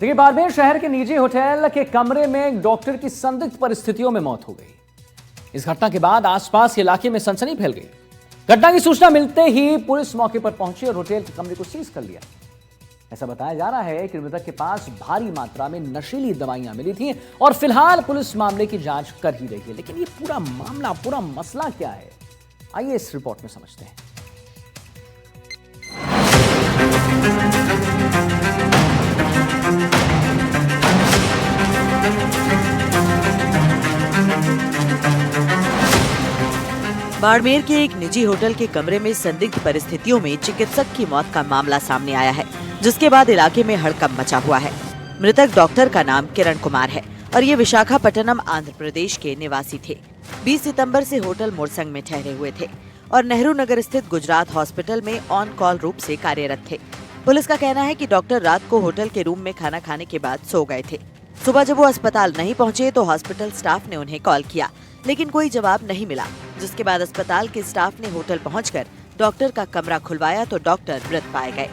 देखिए, बाड़मेर शहर के निजी होटल के कमरे में एक डॉक्टर की संदिग्ध परिस्थितियों में मौत हो गई। इस घटना के बाद आसपास के इलाके में सनसनी फैल गई। घटना की सूचना मिलते ही पुलिस मौके पर पहुंची और होटल के कमरे को सीज कर लिया। ऐसा बताया जा रहा है कि मृतक के पास भारी मात्रा में नशीली दवाइयां मिली थी और फिलहाल पुलिस मामले की जांच कर ही रही है। लेकिन ये पूरा मामला, पूरा मसला क्या है, आइए इस रिपोर्ट में समझते हैं। बाड़मेर के एक निजी होटल के कमरे में संदिग्ध परिस्थितियों में चिकित्सक की मौत का मामला सामने आया है, जिसके बाद इलाके में हड़कंप मचा हुआ है। मृतक डॉक्टर का नाम किरण कुमार है और ये विशाखापट्टनम, आंध्र प्रदेश के निवासी थे। 20 सितंबर से होटल मोरसंग में ठहरे हुए थे और नेहरू नगर स्थित गुजरात हॉस्पिटल में ऑन कॉल रूप से कार्यरत थे। पुलिस का कहना है कि डॉक्टर रात को होटल के रूम में खाना खाने के बाद सो गए थे। सुबह जब वो अस्पताल नहीं पहुंचे तो हॉस्पिटल स्टाफ ने उन्हें कॉल किया, लेकिन कोई जवाब नहीं मिला, जिसके बाद अस्पताल के स्टाफ ने होटल पहुंचकर डॉक्टर का कमरा खुलवाया तो डॉक्टर मृत पाए गए।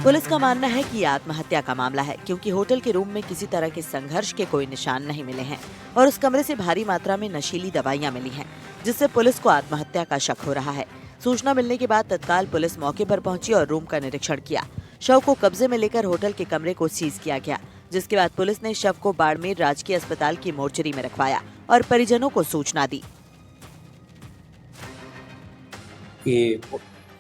पुलिस का मानना है कि यह आत्महत्या का मामला है, क्योंकि होटल के रूम में किसी तरह के संघर्ष के कोई निशान नहीं मिले हैं और उस कमरे से भारी मात्रा में नशीली दवाइयां मिली हैं, जिससे पुलिस को आत्महत्या का शक हो रहा है। सूचना मिलने के बाद तत्काल पुलिस मौके पर पहुंची और रूम का निरीक्षण किया। शव को कब्जे में लेकर होटल के कमरे को सीज किया गया, जिसके बाद पुलिस ने शव को बाड़मेर राजकीय अस्पताल की मोर्चरी में रखवाया और परिजनों को सूचना दी। ये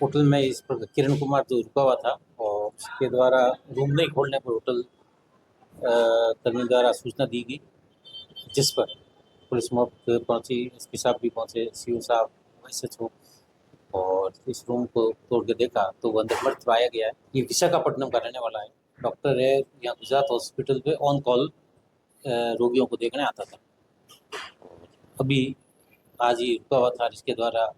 होटल में इस पर किरण कुमार जो रुका हुआ था और उसके द्वारा रूम नहीं खोलने पर होटल कर्मी द्वारा सूचना दी गई, जिस पर पुलिस मौके पर पहुंची, एसपी साहब भी पहुंचे, सीओ साहब, एसएचओ, और इस रूम को तोड़ के देखा तो वो अंदर मृत पाया गया है। ये विशाखापट्टनम का रहने वाला है, डॉक्टर है, यहाँ गुजरात हॉस्पिटल पे ऑन कॉल रोगियों को देखने आता था। अभी आज ही रुका हुआ था, जिसके द्वारा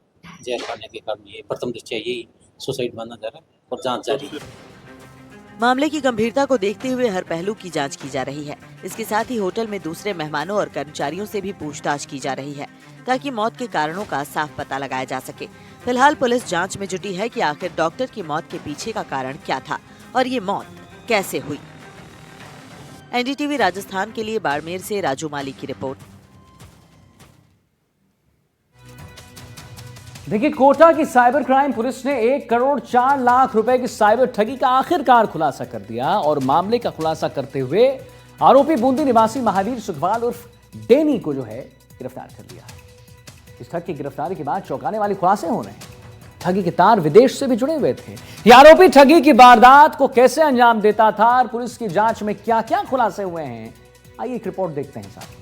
जहर खाने के कारण ये प्रथम दृष्टया यही सुसाइड माना जा रहा है और जांच जारी है। मामले की गंभीरता को देखते हुए हर पहलू की जांच की जा रही है। इसके साथ ही होटल में दूसरे मेहमानों और कर्मचारियों से भी पूछताछ की जा रही है, ताकि मौत के कारणों का साफ पता लगाया जा सके। फिलहाल पुलिस जांच में जुटी है कि आखिर डॉक्टर की मौत के पीछे का कारण क्या था और ये मौत कैसे हुई। एनडीटीवी राजस्थान के लिए बाड़मेर से राजू माली की रिपोर्ट। देखिए, कोटा की साइबर क्राइम पुलिस ने 1 करोड़ 4 लाख रुपए की साइबर ठगी का आखिरकार खुलासा कर दिया और मामले का खुलासा करते हुए आरोपी बूंदी निवासी महावीर सुखवाल उर्फ डेनी को जो है गिरफ्तार कर लिया। इस ठग की गिरफ्तारी के बाद चौंकाने वाले खुलासे हो रहे हैं। ठगी के तार विदेश से भी जुड़े हुए थे। ये आरोपी ठगी की वारदात को कैसे अंजाम देता था और पुलिस की जांच में क्या क्या खुलासे हुए हैं, आइए एक रिपोर्ट देखते हैं साथ।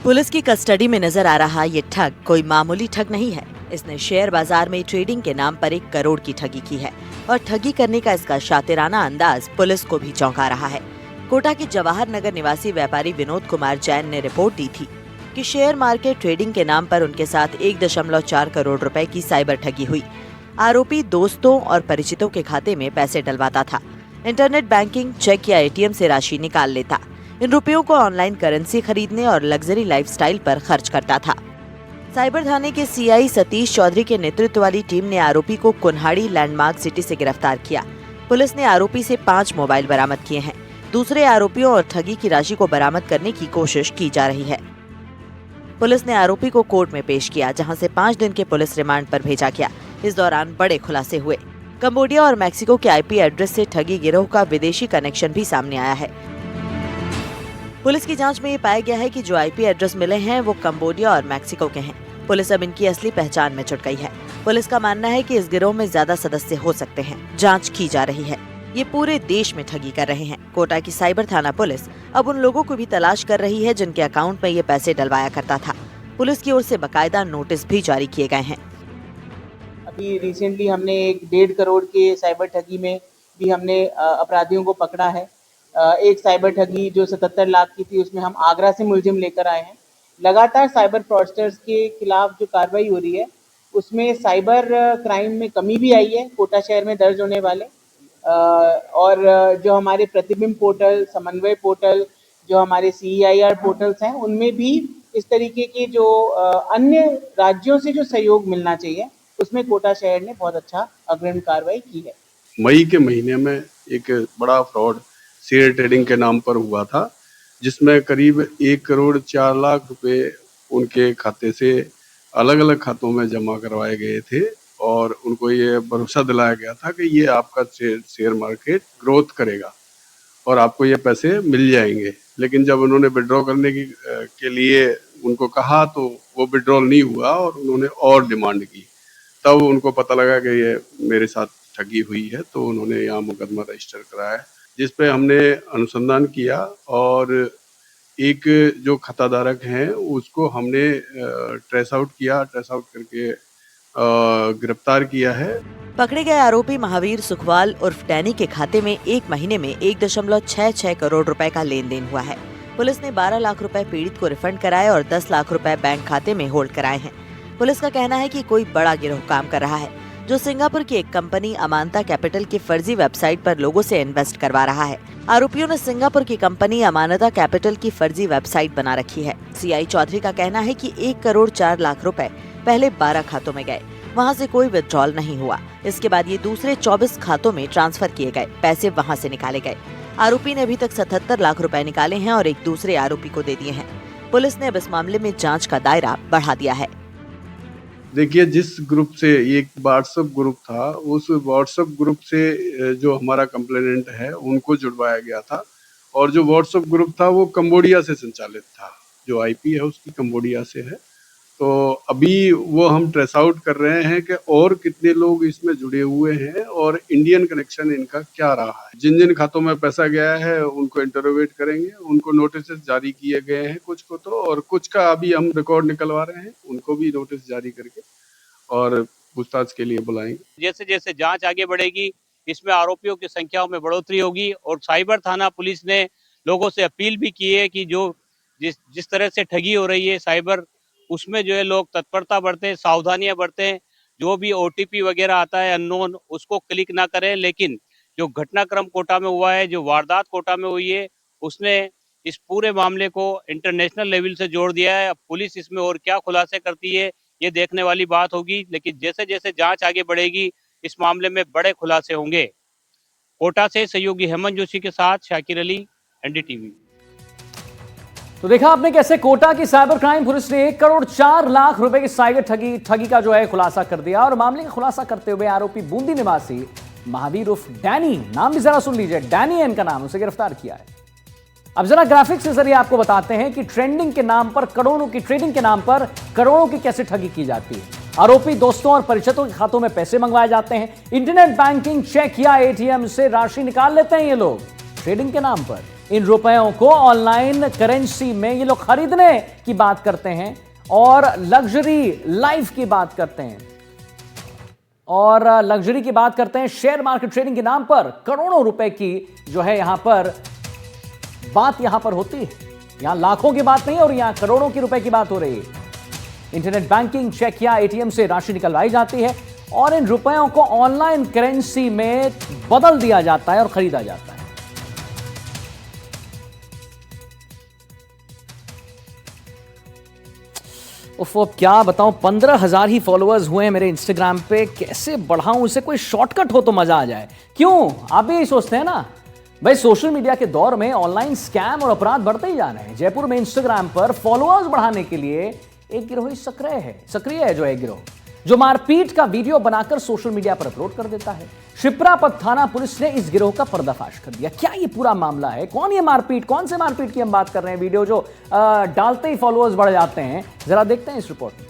पुलिस की कस्टडी में नजर आ रहा ये ठग कोई मामूली ठग नहीं है। इसने शेयर बाजार में ट्रेडिंग के नाम पर 1 करोड़ की ठगी की है और ठगी करने का इसका शातिराना अंदाज पुलिस को भी चौंका रहा है। कोटा के जवाहर नगर निवासी व्यापारी विनोद कुमार जैन ने रिपोर्ट दी थी कि शेयर मार्केट ट्रेडिंग के नाम पर उनके साथ 1.4 करोड़ रुपए की साइबर ठगी हुई। आरोपी दोस्तों और परिचितों के खाते में पैसे डलवाता था, इंटरनेट बैंकिंग, चेक या एटीएम से राशि निकाल लेता। इन रुपयों को ऑनलाइन करेंसी खरीदने और लग्जरी लाइफस्टाइल पर खर्च करता था। साइबर थाने के सीआई सतीश चौधरी के नेतृत्व वाली टीम ने आरोपी को कुन्हाड़ी लैंडमार्क सिटी से गिरफ्तार किया। पुलिस ने आरोपी से 5 मोबाइल बरामद किए हैं। दूसरे आरोपियों और ठगी की राशि को बरामद करने की कोशिश की जा रही है। पुलिस ने आरोपी को कोर्ट में पेश किया, जहां से 5 दिन के पुलिस रिमांड पर भेजा गया। इस दौरान बड़े खुलासे हुए। कंबोडिया और मैक्सिको के आईपी एड्रेस से ठगी गिरोह का विदेशी कनेक्शन भी सामने आया है। पुलिस की जांच में ये पाया गया है कि जो आईपी एड्रेस मिले हैं वो कंबोडिया और मैक्सिको के हैं। पुलिस अब इनकी असली पहचान में जुट गई है। पुलिस का मानना है कि इस गिरोह में ज्यादा सदस्य हो सकते हैं। जांच की जा रही है। ये पूरे देश में ठगी कर रहे हैं। कोटा की साइबर थाना पुलिस अब उन लोगों को भी तलाश कर रही है जिनके अकाउंट में ये पैसे डलवाया करता था। पुलिस की ओर से बकायदा नोटिस भी जारी किए गए हैं। अभी रिसेंटली हमने 1.5 करोड़ के साइबर ठगी में भी हमने अपराधियों को पकड़ा है। एक साइबर ठगी जो 77 लाख की थी, उसमें हम आगरा से मुलजिम लेकर आए हैं। लगातार साइबर फ्रॉडस्टर्स के खिलाफ जो कार्रवाई हो रही है, उसमें साइबर क्राइम में कमी भी आई है। कोटा शहर में दर्ज होने वाले और जो हमारे प्रतिबिंब पोर्टल, समन्वय पोर्टल, जो हमारे CEIR पोर्टल्स हैं, उनमें भी इस तरीके के जो अन्य राज्यों से जो सहयोग मिलना चाहिए उसमें कोटा शहर ने बहुत अच्छा अग्रिम कार्रवाई की है। मई के महीने में एक बड़ा फ्रॉड शेयर ट्रेडिंग के नाम पर हुआ था, जिसमें करीब 1,04,00,000 रुपए उनके खाते से अलग अलग खातों में जमा करवाए गए थे और उनको ये भरोसा दिलाया गया था कि ये आपका शेयर मार्केट ग्रोथ करेगा और आपको ये पैसे मिल जाएंगे। लेकिन जब उन्होंने विड्रॉ करने के लिए उनको कहा तो वो विड्रॉल नहीं हुआ और उन्होंने और डिमांड की। तब उनको पता लगा कि ये मेरे साथ ठगी हुई है, तो उन्होंने यहाँ मुकदमा रजिस्टर कराया, जिस पे हमने अनुसंधान किया और एक जो खाताधारक हैं उसको हमने ट्रेस आउट करके गिरफ्तार किया है। पकड़े गए आरोपी महावीर सुखवाल उर्फ डैनी के खाते में एक महीने में 1.66 करोड़ रुपए का लेन देन हुआ है। पुलिस ने 12 लाख रुपए पीड़ित को रिफंड कराए और 10 लाख रुपए बैंक खाते में होल्ड कराए हैं। पुलिस का कहना है कि कोई बड़ा गिरोह काम कर रहा है जो सिंगापुर की एक कंपनी अमानता कैपिटल की फर्जी वेबसाइट पर लोगों से इन्वेस्ट करवा रहा है। आरोपियों ने सिंगापुर की कंपनी अमानता कैपिटल की फर्जी वेबसाइट बना रखी है। सीआई चौधरी का कहना है कि 1,04,00,000 रुपए पहले 12 खातों में गए, वहां से कोई विड्रॉल नहीं हुआ। इसके बाद ये दूसरे 24 खातों में ट्रांसफर किए गए, पैसे वहां से निकाले गए। आरोपी ने अभी तक 77 लाख रुपए निकाले हैं और एक दूसरे आरोपी को दे दिए हैं। पुलिस ने अब इस मामले में जांच का दायरा बढ़ा दिया है। देखिए, जिस ग्रुप से ये व्हाट्सएप ग्रुप था, उस व्हाट्सएप ग्रुप से जो हमारा कंप्लेनेंट है उनको जुड़वाया गया था और जो व्हाट्सएप ग्रुप था वो कंबोडिया से संचालित था। जो आईपी है उसकी कंबोडिया से है। तो अभी वो हम ट्रेस आउट कर रहे हैं कि और कितने लोग इसमें जुड़े हुए हैं और इंडियन कनेक्शन इनका क्या रहा है। जिन जिन खातों में पैसा गया है उनको इंटरोगेट करेंगे, उनको नोटिस जारी किए गए हैं कुछ को तो, और कुछ का अभी हम रिकॉर्ड निकलवा रहे हैं, उनको भी नोटिस जारी करके और पूछताछ के लिए बुलाएंगे। जैसे जैसे जांच आगे बढ़ेगी इसमें आरोपियों की संख्या में बढ़ोतरी होगी और साइबर थाना पुलिस ने लोगों से अपील भी की है कि जो जिस तरह से ठगी हो रही है साइबर, उसमें जो है लोग तत्परता बरतें, सावधानियां बरतें। जो भी ओटीपी वगैरह आता है अननोन, उसको क्लिक ना करें। लेकिन जो घटनाक्रम कोटा में हुआ है, जो वारदात कोटा में हुई है, उसने इस पूरे मामले को इंटरनेशनल लेवल से जोड़ दिया है। अब पुलिस इसमें और क्या खुलासे करती है ये देखने वाली बात होगी। लेकिन जैसे जैसे जांच आगे बढ़ेगी इस मामले में बड़े खुलासे होंगे। कोटा से सहयोगी हेमंत जोशी के साथ शाकिर अली, एनडीटीवी। तो देखा आपने कैसे कोटा की साइबर क्राइम पुलिस ने 1,04,00,000 रुपए की साइबर ठगी का जो है खुलासा कर दिया। और मामले का खुलासा करते हुए आरोपी बूंदी निवासी महावीर उर्फ डैनी, नाम भी जरा सुन लीजिए, डैनी है इनका नाम, उसे गिरफ्तार किया है। अब जरा ग्राफिक्स के जरिए आपको बताते हैं कि ट्रेडिंग के नाम पर करोड़ों की कैसे ठगी की जाती है। आरोपी दोस्तों और परिचितों के खातों में पैसे मंगवाए जाते हैं। इंटरनेट बैंकिंग, चेक या एटीएम से राशि निकाल लेते हैं ये लोग ट्रेडिंग के नाम पर। इन रुपयों को ऑनलाइन करेंसी में ये लोग खरीदने की बात करते हैं और लग्जरी लाइफ की बात करते हैं शेयर मार्केट ट्रेडिंग के नाम पर करोड़ों रुपए की जो है यहां पर बात होती है। यहां लाखों की बात नहीं और यहां करोड़ों की रुपए की बात हो रही है। इंटरनेट बैंकिंग, चेक या एटीएम से राशि निकलवाई जाती है और इन रुपयों को ऑनलाइन करेंसी में बदल दिया जाता है और खरीदा जाता है। अब क्या बताऊं, 15,000 ही फॉलोअर्स हुए हैं मेरे इंस्टाग्राम पे। कैसे बढ़ाऊं इसे, कोई शॉर्टकट हो तो मजा आ जाए। क्यों, आप भी यही सोचते हैं ना भाई। सोशल मीडिया के दौर में ऑनलाइन स्कैम और अपराध बढ़ते ही जा रहे हैं। जयपुर में इंस्टाग्राम पर फॉलोअर्स बढ़ाने के लिए एक गिरोह सक्रिय है एक गिरोह जो मारपीट का वीडियो बनाकर सोशल मीडिया पर अपलोड कर देता है। शिप्रापत थाना पुलिस ने इस गिरोह का पर्दाफाश कर दिया। क्या ये पूरा मामला है? कौन से मारपीट की हम बात कर रहे हैं? वीडियो जो डालते ही फॉलोअर्स बढ़ जाते हैं, जरा देखते हैं इस रिपोर्ट में।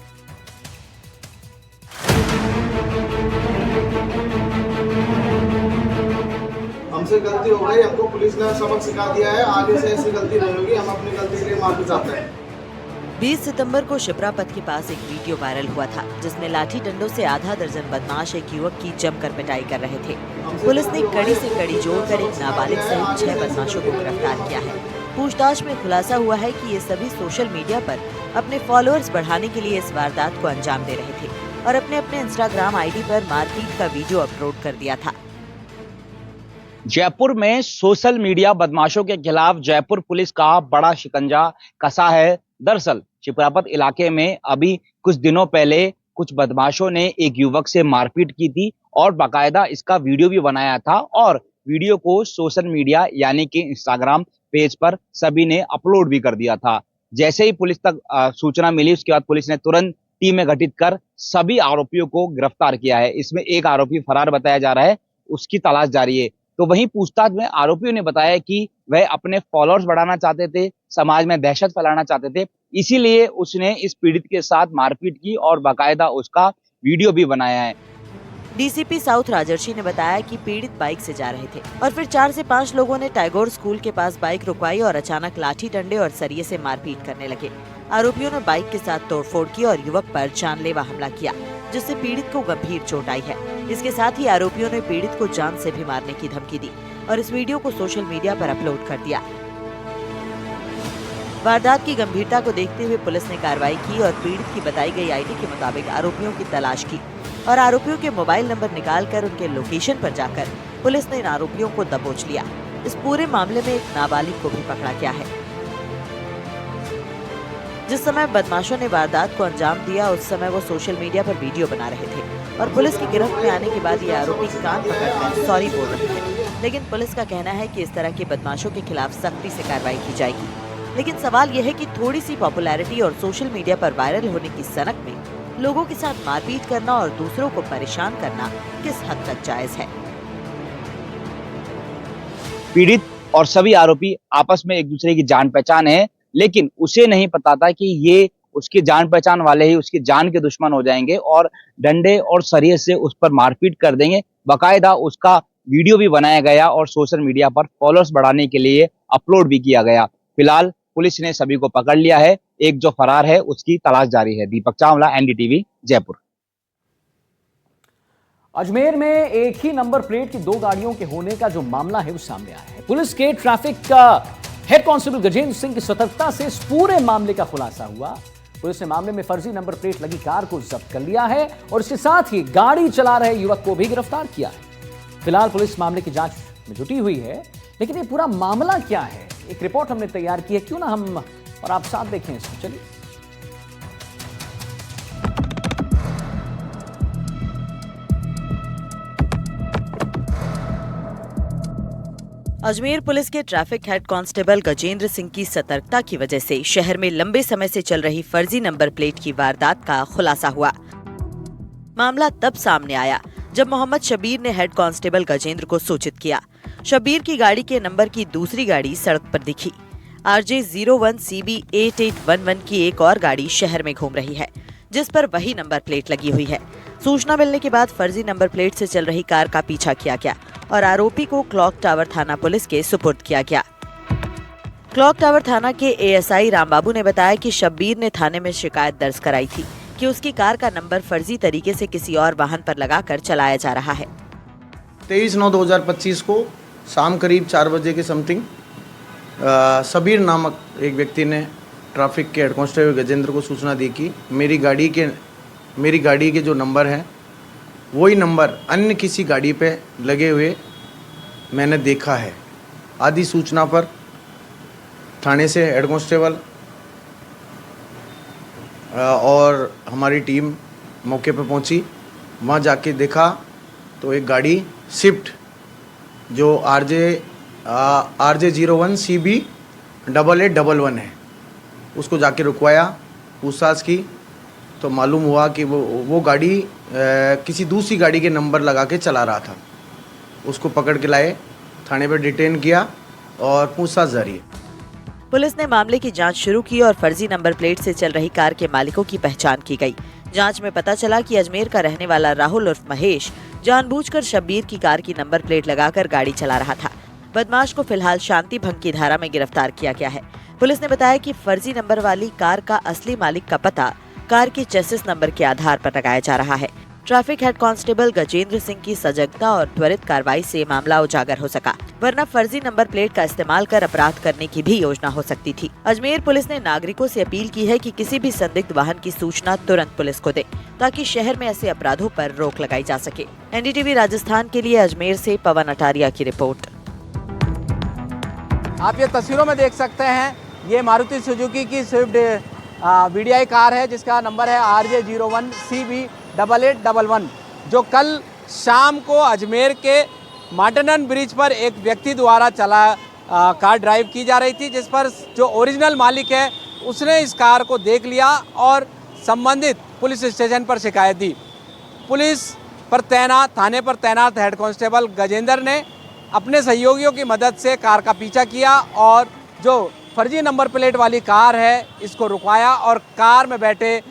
हमसे गलती हो गई, हमको पुलिस ने सबक सिखा दिया है, आगे से ऐसी गलती नहीं होगी। हम अपनी गलती के लिए माफी चाहते हैं। 20 सितंबर को शिप्रापत के पास एक वीडियो वायरल हुआ था जिसमें लाठी डंडों से आधा दर्जन बदमाश एक युवक की जमकर पिटाई कर रहे थे। पुलिस ने कड़ी से कड़ी जोड़कर एक नाबालिग सहित 6 बदमाशों को गिरफ्तार किया है। पूछताछ में खुलासा हुआ है कि ये सभी सोशल मीडिया पर अपने फॉलोअर्स बढ़ाने के लिए इस वारदात को अंजाम दे रहे थे और अपने इंस्टाग्राम आईडी पर मारपीट का वीडियो अपलोड कर दिया था। जयपुर में सोशल मीडिया बदमाशों के खिलाफ जयपुर पुलिस का बड़ा शिकंजा कसा है। दरअसल शिप्रापत इलाके में अभी कुछ दिनों पहले कुछ बदमाशों ने एक युवक से मारपीट की थी और बाकायदा इसका वीडियो भी बनाया था और वीडियो को सोशल मीडिया यानी कि इंस्टाग्राम पेज पर सभी ने अपलोड भी कर दिया था। जैसे ही पुलिस तक सूचना मिली उसके बाद पुलिस ने तुरंत टीमें गठित कर सभी आरोपियों को गिरफ्तार किया है। इसमें एक आरोपी फरार बताया जा रहा है, उसकी तलाश जारी है। तो वहीं पूछताछ में आरोपियों ने बताया कि वह अपने फॉलोअर्स बढ़ाना चाहते थे, समाज में दहशत फैलाना चाहते थे, इसीलिए उसने इस पीड़ित के साथ मारपीट की और बाकायदा उसका वीडियो भी बनाया है। डीसीपी साउथ राजर्षि ने बताया कि पीड़ित बाइक से जा रहे थे और फिर 4 से 5 लोगों ने टैगोर स्कूल के पास बाइक रुकवाई और अचानक लाठी डंडे और सरिये से मारपीट करने लगे। आरोपियों ने बाइक के साथ तोड़फोड़ की और युवक पर जानलेवा हमला किया, जिससे पीड़ित को गंभीर चोट आई है। इसके साथ ही आरोपियों ने पीड़ित को जान से भी मारने की धमकी दी और इस वीडियो को सोशल मीडिया पर अपलोड कर दिया। वारदात की गंभीरता को देखते हुए पुलिस ने कार्रवाई की और पीड़ित की बताई गई आईडी के मुताबिक आरोपियों की तलाश की और आरोपियों के मोबाइल नंबर निकालकर उनके लोकेशन पर जाकर पुलिस ने इन आरोपियों को दबोच लिया। इस पूरे मामले में एक नाबालिग को भी पकड़ा गया है। जिस समय बदमाशों ने वारदात को अंजाम दिया उस समय वो सोशल मीडिया पर वीडियो बना रहे थे और पुलिस की गिरफ्त में आने के बाद ये आरोपी कान पकड़कर सॉरी बोल रहे थे। लेकिन पुलिस का कहना है कि इस तरह के बदमाशों के खिलाफ सख्ती से कार्रवाई की जाएगी। लेकिन सवाल यह है कि थोड़ी सी पॉपुलैरिटी और सोशल मीडिया पर वायरल होने की सनक में लोगों के साथ मारपीट करना और दूसरों को परेशान करना किस हद तक जायज है। पीड़ित और सभी आरोपी आपस में एक दूसरे की जान पहचान है, लेकिन उसे नहीं पता था कि ये उसकी जान पहचान वाले ही उसकी जान के दुश्मन हो जाएंगे और डंडे और सरिये से उस पर मारपीट कर देंगे। बाकायदा उसका वीडियो भी बनाया गया और सोशल मीडिया पर फॉलोअर्स बढ़ाने के लिए अपलोड भी किया गया। फिलहाल पुलिस ने सभी को पकड़ लिया है, एक जो फरार है उसकी तलाश जारी है। दीपक चावला, एनडीटीवी, जयपुर। अजमेर में एक ही नंबर प्लेट की 2 गाड़ियों के होने का जो मामला है वो सामने आया है। पुलिस के ट्रैफिक का हेड कांस्टेबल गजेंद्र सिंह की सतर्कता से इस पूरे मामले का खुलासा हुआ। पुलिस ने मामले में फर्जी नंबर प्लेट लगी कार को जब्त कर लिया है और इसके साथ ही गाड़ी चला रहे युवक को भी गिरफ्तार किया है। फिलहाल पुलिस मामले की जांच में जुटी हुई है, लेकिन ये पूरा मामला क्या है, एक रिपोर्ट हमने तैयार की है। क्यों ना हम और आप साथ देखें इसको। चलिए। अजमेर पुलिस के traffic head constable Gajendra Singh की सतर्कता की वजह से शहर में लंबे समय से चल रही फर्जी नंबर प्लेट की वारदात का खुलासा हुआ। मामला तब सामने आया जब मोहम्मद शबीर ने हेड कांस्टेबल गजेंद्र को सूचित किया। शबीर की गाड़ी के नंबर की दूसरी गाड़ी सड़क पर दिखी। RJ01 CB 8811 की एक और गाड़ी शहर में घूम रही है, जिस पर वही नंबर प्लेट लगी हुई है। सूचना मिलने के बाद फर्जी नंबर प्लेट से चल रही कार का पीछा किया गया और आरोपी को क्लॉक टावर थाना पुलिस के सुपुर्द किया गया। क्लॉक टावर थाना के ASI रामबाबू ने बताया कि शब्बीर ने थाने में शिकायत दर्ज कराई थी कि उसकी कार का नंबर फर्जी तरीके से किसी और वाहन पर लगाकर चलाया जा रहा है। 23/9/2025 को शाम करीब 4 बजे के समथिंग शबीर नामक एक व्यक्ति ने ट्रैफिक के हेड कांस्टेबल गजेंद्र को सूचना दी कि मेरी गाड़ी के जो नंबर हैं वही नंबर अन्य किसी गाड़ी पे लगे हुए मैंने देखा है। आदि सूचना पर थाने से हेड कांस्टेबल और हमारी टीम मौके पर पहुंची। वहां जाके देखा तो एक गाड़ी स्विफ्ट जो RJ01 CB 8811 है, उसको जाके रुकवाया, पूछताछ की तो मालूम हुआ कि वो गाड़ी किसी दूसरी गाड़ी के नंबर लगा के चला रहा था। उसको पकड़ के लाए, थाने पर डिटेन किया और पूछताछ जारी है। पुलिस ने मामले की जांच शुरू की और फर्जी नंबर प्लेट से चल रही कार के मालिकों की पहचान की गई। जांच में पता चला कि अजमेर का रहने वाला राहुल उर्फ महेश जानबूझकर शब्बीर की कार की नंबर प्लेट लगाकर गाड़ी चला रहा था। बदमाश को फिलहाल शांति भंग की धारा में गिरफ्तार किया गया है। पुलिस ने बताया कि फर्जी नंबर वाली कार का असली मालिक का पता कार के चेसिस नंबर के आधार पर लगाया जा रहा है। Traffic head constable Gajendra Singh की सजगता और त्वरित कार्रवाई से मामला उजागर हो सका, वरना फर्जी नंबर प्लेट का इस्तेमाल कर अपराध करने की भी योजना हो सकती थी। अजमेर पुलिस ने नागरिकों से अपील की है कि किसी भी संदिग्ध वाहन की सूचना तुरंत पुलिस को दे, ताकि शहर में ऐसे अपराधों पर रोक लगाई जा सके। NDTV राजस्थान के लिए अजमेर से पवन अटारिया की रिपोर्ट। आप ये तस्वीरों में देख सकते हैं, ये मारुति सुजुकी की स्विफ्ट VDI कार है जिसका नंबर है RJ01CB8811, जो कल शाम को अजमेर के माटनन ब्रिज पर एक व्यक्ति द्वारा कार ड्राइव की जा रही थी, जिस पर जो ओरिजिनल मालिक है उसने इस कार को देख लिया और संबंधित पुलिस स्टेशन पर शिकायत दी। पुलिस पर तैनात थाने पर तैनात हेड कांस्टेबल गजेंद्र ने अपने सहयोगियों की मदद से कार का पीछा किया और जो फर्जी नंबर प्लेट वाली कार है इसको रुकवाया और कार में बैठे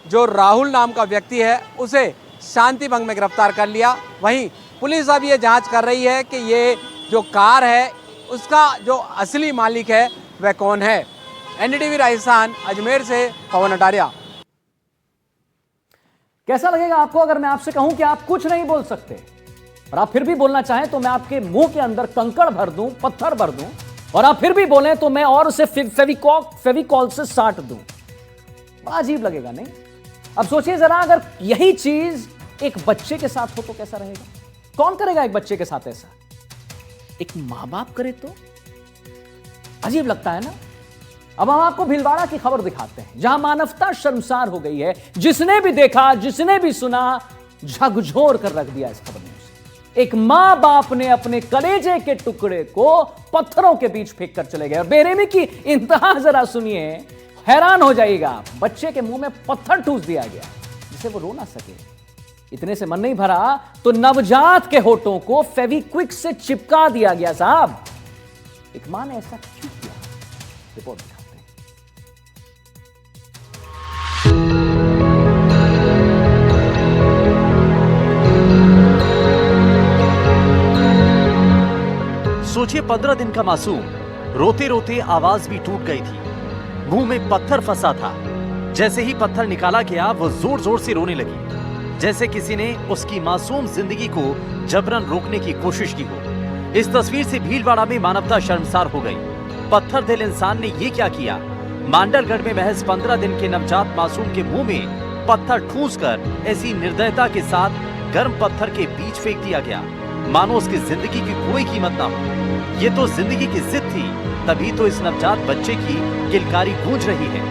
जो राहुल नाम का व्यक्ति है उसे शांति भंग में गिरफ्तार कर लिया। वहीं पुलिस अब ये जांच कर रही है कि ये जो कार है उसका जो असली मालिक है वह कौन है। NDTV राजस्थान अजमेर से पवन अटारिया। कैसा लगेगा आपको अगर मैं आपसे कहूं कि आप कुछ नहीं बोल सकते और आप फिर भी बोलना चाहें तो मैं आपके मुंह के अंदर कंकड़ भर दूं, पत्थर भर दूं और आप फिर भी बोलें तो मैं और उसे फेविकॉल से साट दूं? बड़ा अजीब लगेगा नहीं? अब सोचिए जरा, अगर यही चीज एक बच्चे के साथ हो तो कैसा रहेगा? कौन करेगा एक बच्चे के साथ ऐसा? एक मां बाप करे तो अजीब लगता है ना। अब हम आपको भीलवाड़ा की खबर दिखाते हैं जहां मानवता शर्मसार हो गई है। जिसने भी देखा, जिसने भी सुना, झकझोर कर रख दिया इस खबर में। एक मां बाप ने अपने कलेजे के टुकड़े को पत्थरों के बीच फेंक कर चले गए और बेरहमी की इंतहा जरा सुनिए, हैरान हो जाएगा। बच्चे के मुंह में पत्थर ठूस दिया गया जिसे वो रो ना सके। इतने से मन नहीं भरा तो नवजात के होठों को फेविक्विक से चिपका दिया गया। साहब, एक मां ने ऐसा क्यों किया? रिपोर्ट दिखाते हैं। सोचिए, 15 दिन का मासूम रोते रोते आवाज भी टूट गई थी, मुंह में पत्थर फंसा था। जैसे ही पत्थर निकाला गया वो जोर जोर से रोने लगी, जैसे किसी ने उसकी मासूम जिंदगी को जबरन रोकने की कोशिश की हो। इस तस्वीर से भीलवाड़ा में मानवता शर्मसार हो गई। पत्थर दिल इंसान ने ये क्या किया? मांडलगढ़ में महज 15 दिन के नवजात मासूम के मुंह में पत्थर ठूंसकर ऐसी निर्दयता के साथ गर्म पत्थर के बीच फेंक दिया गया, मानो उसकी जिंदगी की कोई कीमत ना हो। ये तो जिंदगी की जिद थी, तभी तो इस नवजात बच्चे की किलकारी गूंज रही है।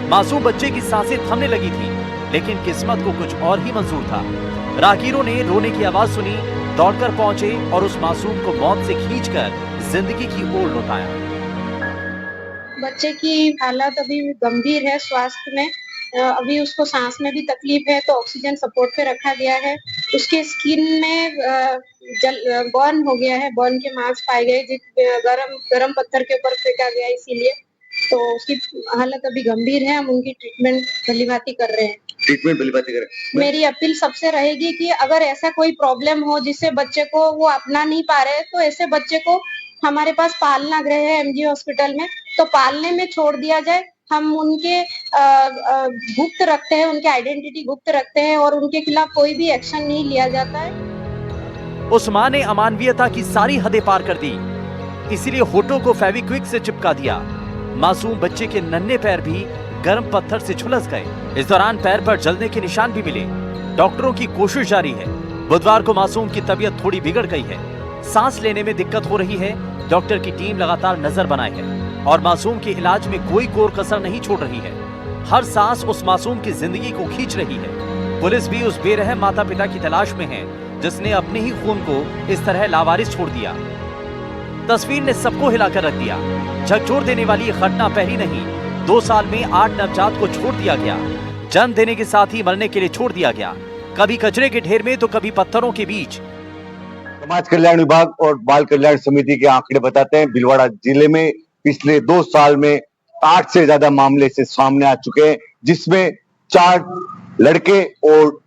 मासूम बच्चे की सांसें थमने लगी थी, लेकिन किस्मत को कुछ और ही मंजूर था। राहगीरों ने रोने की आवाज सुनी, दौड़कर पहुंचे और उस मासूम को मौत से खींचकर जिंदगी की ओर लौटाया। बच्चे की हालत अभी गंभीर है स्वास्थ्य में। अभी उसको सांस में भी तकलीफ है तो ऑक्सीजन सपोर्ट पे रखा गया है। उसके स्किन में बर्न हो गया है, बर्न के मार्क्स पाए गए, गरम पत्थर के ऊपर फेंका गया, इसीलिए तो उसकी हालत अभी गंभीर है। हम उनकी ट्रीटमेंट भलीभांति कर रहे हैं। मेरी अपील सबसे रहेगी कि अगर ऐसा कोई प्रॉब्लम हो जिससे बच्चे को वो अपना नहीं पा रहे तो ऐसे बच्चे को हमारे पास पालना गृह है MG हॉस्पिटल में, तो पालने में छोड़ दिया जाए। हम उनके गुप्त रखते हैं, उनके आइडेंटिटी गुप्त रखते हैं और उनके खिलाफ कोई भी एक्शन नहीं लिया जाता है। उस मां ने अमानवीयता की सारी हदें पार कर दी, इसीलिए होठों को फेविक्विक से चिपका दिया। मासूम बच्चे के नन्हे पैर भी गर्म पत्थर से झुलस गए। इस दौरान पैर पर जलने के निशान भी मिले। डॉक्टरों की कोशिश जारी है। बुधवार को मासूम की तबीयत थोड़ी बिगड़ गई है, सांस लेने में दिक्कत हो रही है। डॉक्टर की टीम लगातार नजर बनाए है और मासूम के इलाज में कोई कोर कसर नहीं छोड़ रही है। हर सांस उस मासूम की जिंदगी को खींच रही है। पुलिस भी उस बेरहम माता पिता की तलाश में है जिसने अपने ही खून को इस तरह लावारिस छोड़ दिया। तस्वीर ने सबको हिलाकर रख दिया। झकझोर देने वाली यह घटना पहली नहीं, 2 साल में 8 नवजात को छोड़ दिया गया। जन्म देने के साथ ही मरने के लिए छोड़ दिया गया, कभी कचरे के ढेर में तो कभी पत्थरों के बीच। समाज कल्याण विभाग और बाल कल्याण समिति के आंकड़े बताते हैं भीलवाड़ा जिले में पिछले 2 साल में 8 से ज्यादा मामले से सामने आ चुके हैं, जिसमें 4 लड़के और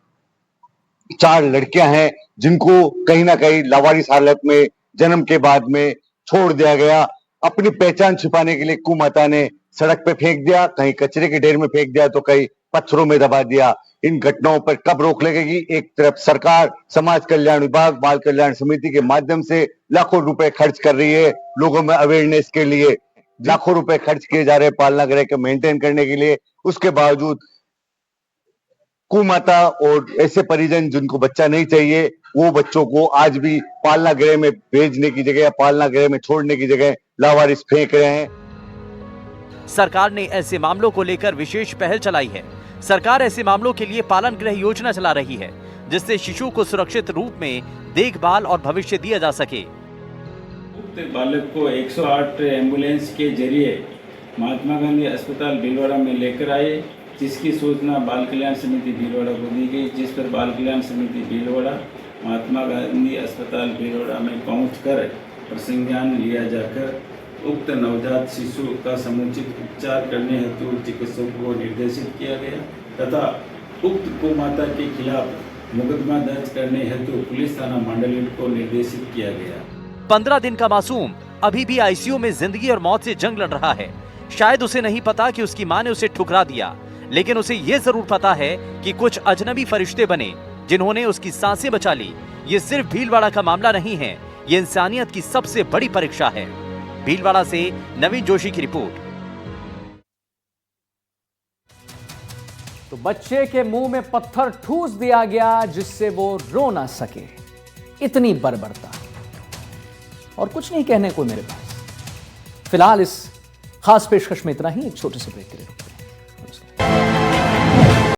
4 लड़कियां हैं जिनको कहीं ना कहीं लावारिस हालत में जन्म के बाद में छोड़ दिया गया। अपनी पहचान छिपाने के लिए कुमाता ने सड़क पे फेंक दिया, कहीं कचरे के ढेर में फेंक दिया तो कहीं पत्थरों में दबा दिया। इन घटनाओं पर कब रोक लगेगी? एक तरफ सरकार समाज कल्याण विभाग बाल कल्याण समिति के माध्यम से लाखों रुपए खर्च कर रही है, लोगों में अवेयरनेस के लिए लाखों रुपए खर्च किए जा रहे हैं पालना गृह को मेंटेन करने के लिए। उसके बावजूद कुमाता और ऐसे परिजन जिनको बच्चा नहीं चाहिए वो बच्चों को आज भी पालना गृह में भेजने की जगह, पालना गृह में छोड़ने की जगह लावारिस फेंक रहे हैं। सरकार ने ऐसे मामलों को लेकर विशेष पहल चलाई है। सरकार ऐसे मामलों के लिए पालन गृह योजना चला रही है, जिससे शिशु को सुरक्षित रूप में देखभाल और भविष्य दिया जा सके। बालक को 108 एम्बुलेंस के जरिए महात्मा गांधी अस्पताल भीलवाड़ा में लेकर आए, जिसकी सूचना बाल कल्याण समिति भीलवाड़ा को दी गई, जिस पर बाल कल्याण समिति भीलवाड़ा महात्मा गांधी अस्पताल भीलवाड़ा में पहुंचकर प्रसंज्ञान लिया जाकर उक्त नवजात शिशु का समुचित उपचार करने हेतु चिकित्सक को निर्देशित किया गया तथा उक्त गोमाता के खिलाफ मुकदमा दर्ज करने हेतु पुलिस थाना मंडल को निर्देशित किया गया। 15 दिन का मासूम अभी भी आईसीयू में जिंदगी और मौत से जंग लड़ रहा है। शायद उसे नहीं पता कि उसकी मां ने उसे ठुकरा दिया, लेकिन उसे ये जरूर पता है कि कुछ अजनबी फरिश्ते बने जिन्होंने उसकी सांसें बचा ली। ये सिर्फ भीलवाड़ा का मामला नहीं है, ये इंसानियत की सबसे बड़ी परीक्षा है। भीलवाड़ा से नवीन जोशी की रिपोर्ट। तो बच्चे के मुंह में पत्थर ठूस दिया गया जिससे वो रो ना सके। इतनी बर्बरता और कुछ नहीं कहने को मेरे पास। फिलहाल इस खास पेशकश में इतना ही। एक छोटे से ब्रेक के लिए रुकते हैं।